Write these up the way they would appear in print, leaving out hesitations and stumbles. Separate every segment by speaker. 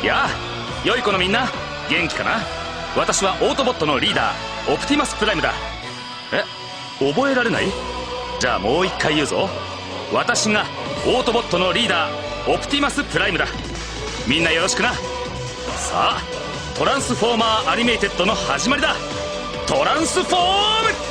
Speaker 1: やあ、良い子のみんな、元気かな。私はオートボットのリーダー、オプティマスプライムだ。覚えられない？じゃあもう一回言うぞ。私がオートボットのリーダー、オプティマスプライムだ。みんなよろしくな。さあ、トランスフォーマーアニメイテッドの始まりだ。トランスフォーム。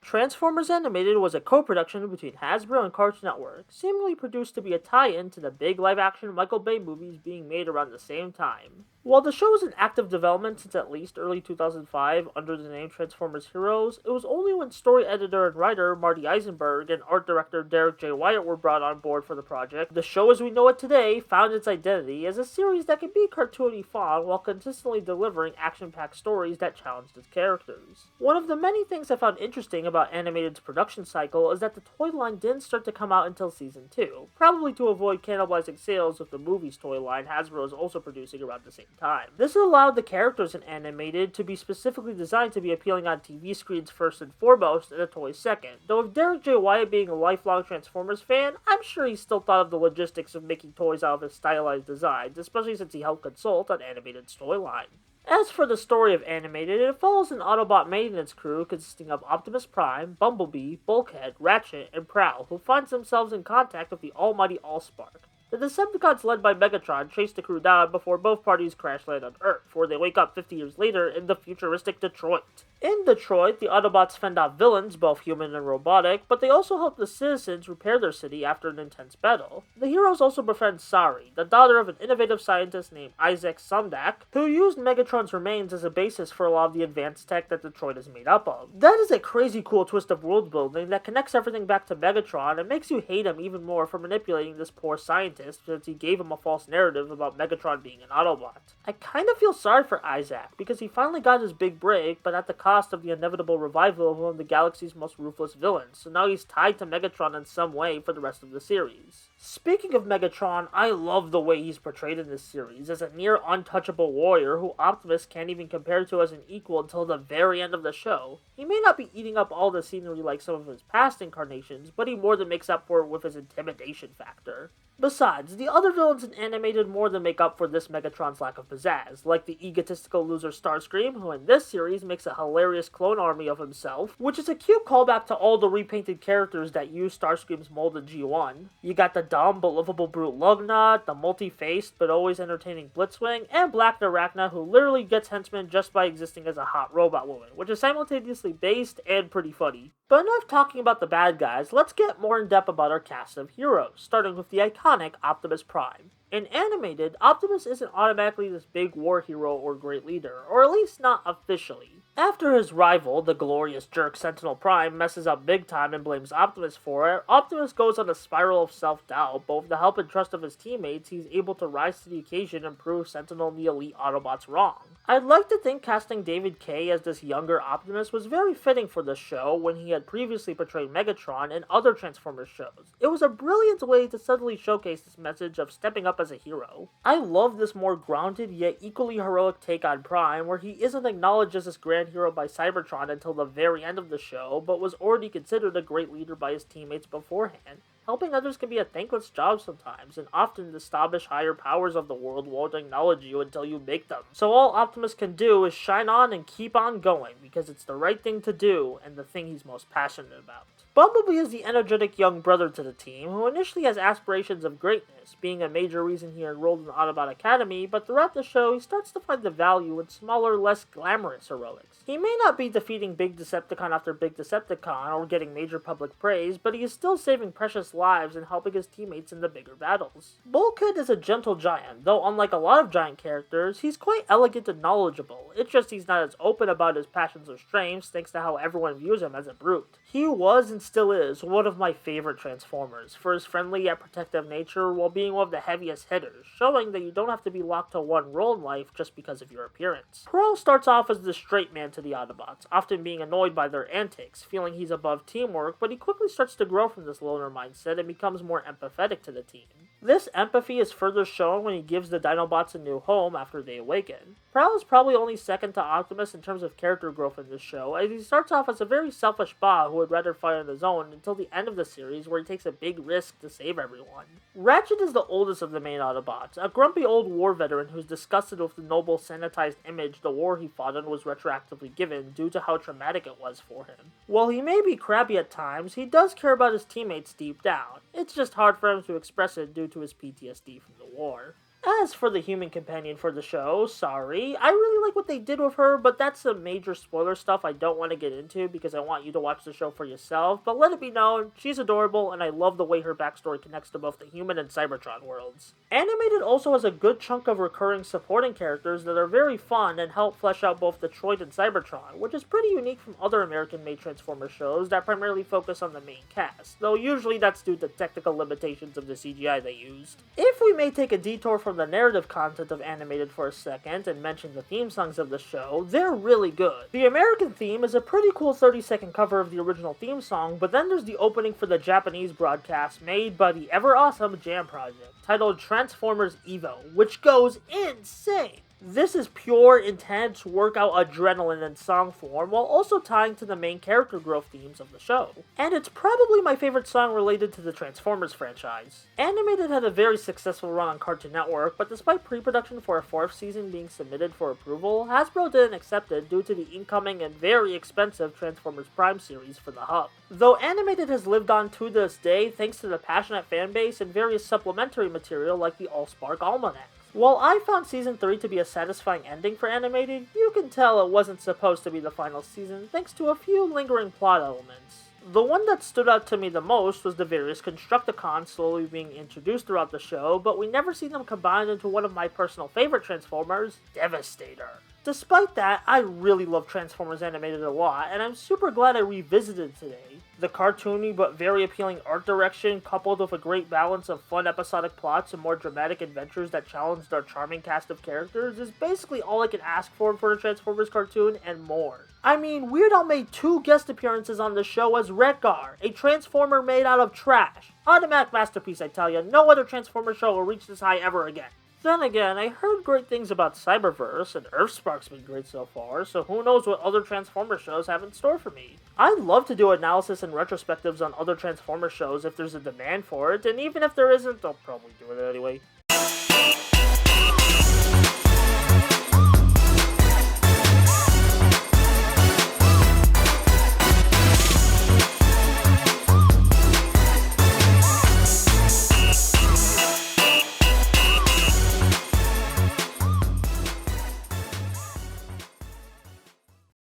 Speaker 2: Transformers Animated was a co-production between Hasbro and Cartoon Network, seemingly produced to be a tie-in to the big live-action Michael Bay movies being made around the same time. While the show was in active development since at least early 2005 under the name Transformers Heroes, it was only when story editor and writer Marty Eisenberg and art director Derek J. Wyatt were brought on board for the project. The show as we know it today found its identity as a series that can be cartoony fun while consistently delivering action-packed stories that challenged its characters. One of the many things I found interesting about Animated's production cycle is that the toy line didn't start to come out until Season 2, probably to avoid cannibalizing sales with the movie's toy line Hasbro is also producing around the same time. This allowed the characters in Animated to be specifically designed to be appealing on TV screens first and foremost, and the toys second. Though with Derek J. Wyatt being a lifelong Transformers fan, I'm sure he still thought of the logistics of making toys out of his stylized designs, especially since he helped consult on Animated's toy line. As for the story of Animated, it follows an Autobot maintenance crew consisting of Optimus Prime, Bumblebee, Bulkhead, Ratchet, and Prowl, who finds themselves in contact with the almighty Allspark. The Decepticons led by Megatron chase the crew down before both parties crash land on Earth, where they wake up 50 years later in the futuristic Detroit. In Detroit, the Autobots fend off villains, both human and robotic, but they also help the citizens repair their city after an intense battle. The heroes also befriend Sari, the daughter of an innovative scientist named Isaac Sumdac, who used Megatron's remains as a basis for a lot of the advanced tech that Detroit is made up of. That is a crazy cool twist of world building that connects everything back to Megatron and makes you hate him even more for manipulating this poor scientist since he gave him a false narrative about Megatron being an Autobot. I kind of feel sorry for Isaac because he finally got his big break, but at the cost of the inevitable revival of one of the galaxy's most ruthless villains, so now he's tied to Megatron in some way for the rest of the series. Speaking of Megatron, I love the way he's portrayed in this series as a near untouchable warrior who Optimus can't even compare to as an equal until the very end of the show. He may not be eating up all the scenery like some of his past incarnations, but he more than makes up for it with his intimidation factor. Besides, the other villains in Animated more than make up for this Megatron's lack of pizzazz, like the egotistical loser Starscream, who in this series makes a hilarious clone army of himself, which is a cute callback to all the repainted characters that use Starscream's mold in G1. You got the dumb but lovable brute Lugnut, the multi-faced but always entertaining Blitzwing, and Black Arachna, who literally gets henchmen just by existing as a hot robot woman, which is simultaneously based and pretty funny. But enough talking about the bad guys, let's get more in depth about our cast of heroes, starting with the iconic Optimus Prime. In Animated, Optimus isn't automatically this big war hero or great leader, or at least not officially. After his rival, the glorious jerk Sentinel Prime, messes up big time and blames Optimus for it, Optimus goes on a spiral of self-doubt, but with the help and trust of his teammates, he's able to rise to the occasion and prove Sentinel and the elite Autobots wrong. I'd like to think casting David Kaye as this younger Optimus was very fitting for the show when he had previously portrayed Megatron in other Transformers shows. It was a brilliant way to subtly showcase this message of stepping up as a hero. I love this more grounded yet equally heroic take on Prime, where he isn't acknowledged as this grand hero by Cybertron until the very end of the show, but was already considered a great leader by his teammates beforehand. Helping others can be a thankless job sometimes, and often the snobbish higher powers of the world won't acknowledge you until you make them. So all Optimus can do is shine on and keep on going, because it's the right thing to do, and the thing he's most passionate about. Bumblebee is the energetic young brother to the team, who initially has aspirations of greatness, being a major reason he enrolled in the Autobot Academy, but throughout the show he starts to find the value in smaller, less glamorous heroics. He may not be defeating big Decepticon after big Decepticon, or getting major public praise, but he is still saving precious lives and helping his teammates in the bigger battles. Bulkhead is a gentle giant, though unlike a lot of giant characters, he's quite elegant and knowledgeable. It's just he's not as open about his passions or strengths thanks to how everyone views him as a brute. He was and still is one of my favorite Transformers, for his friendly yet protective nature while being one of the heaviest hitters, showing that you don't have to be locked to one role in life just because of your appearance. Prowl starts off as the straight man to the Autobots, often being annoyed by their antics, feeling he's above teamwork, but he quickly starts to grow from this loner mindset and becomes more empathetic to the team. This empathy is further shown when he gives the Dinobots a new home after they awaken. Prowl is probably only second to Optimus in terms of character growth in this show, as he starts off as a very selfish bot who would rather fight on his his own until the end of the series where he takes a big risk to save everyone. Ratchet is the oldest of the main Autobots, a grumpy old war veteran who's disgusted with the noble sanitized image the war he fought in was retroactively given due to how traumatic it was for him. While he may be crabby at times, he does care about his teammates deep down. It's just hard for him to express it due to his PTSD from the war. As for the human companion for the show, sorry, I really like what they did with her, but that's some major spoiler stuff I don't want to get into because I want you to watch the show for yourself, but let it be known, she's adorable and I love the way her backstory connects to both the human and Cybertron worlds. Animated also has a good chunk of recurring supporting characters that are very fun and help flesh out both Detroit and Cybertron, which is pretty unique from other American-made Transformers shows that primarily focus on the main cast, though usually that's due to technical limitations of the CGI they used. If we may take a detour from the narrative content of Animated for a second and mention the theme songs of the show, they're really good. The American theme is a pretty cool 30-second cover of the original theme song, but then there's the opening for the Japanese broadcast made by the ever-awesome Jam Project, titled Transformers Evo, which goes insane! This is pure, intense workout adrenaline in song form, while also tying to the main character growth themes of the show. And it's probably my favorite song related to the Transformers franchise. Animated had a very successful run on Cartoon Network, but despite pre-production for a 4th season being submitted for approval, Hasbro didn't accept it due to the incoming and very expensive Transformers Prime series for the hub. Though Animated has lived on to this day thanks to the passionate fanbase and various supplementary material like the Allspark Almanac. While I found Season 3 to be a satisfying ending for Animated, you can tell it wasn't supposed to be the final season thanks to a few lingering plot elements. The one that stood out to me the most was the various Constructicons slowly being introduced throughout the show, but we never see them combined into one of my personal favorite Transformers, Devastator. Despite that, I really love Transformers Animated a lot, and I'm super glad I revisited it today. The cartoony but very appealing art direction, coupled with a great balance of fun episodic plots and more dramatic adventures that challenged our charming cast of characters, is basically all I can ask for a Transformers cartoon, and more. I mean, Weird Al made 2 guest appearances on the show as Wreck-Gar, a Transformer made out of trash. Automatic masterpiece, I tell ya, no other Transformer show will reach this high ever again. Then again, I heard great things about Cyberverse, and Earthspark's been great so far, so who knows what other Transformer shows have in store for me. I'd love to do analysis and retrospectives on other Transformer shows if there's a demand for it, and even if there isn't, I'll probably do it anyway.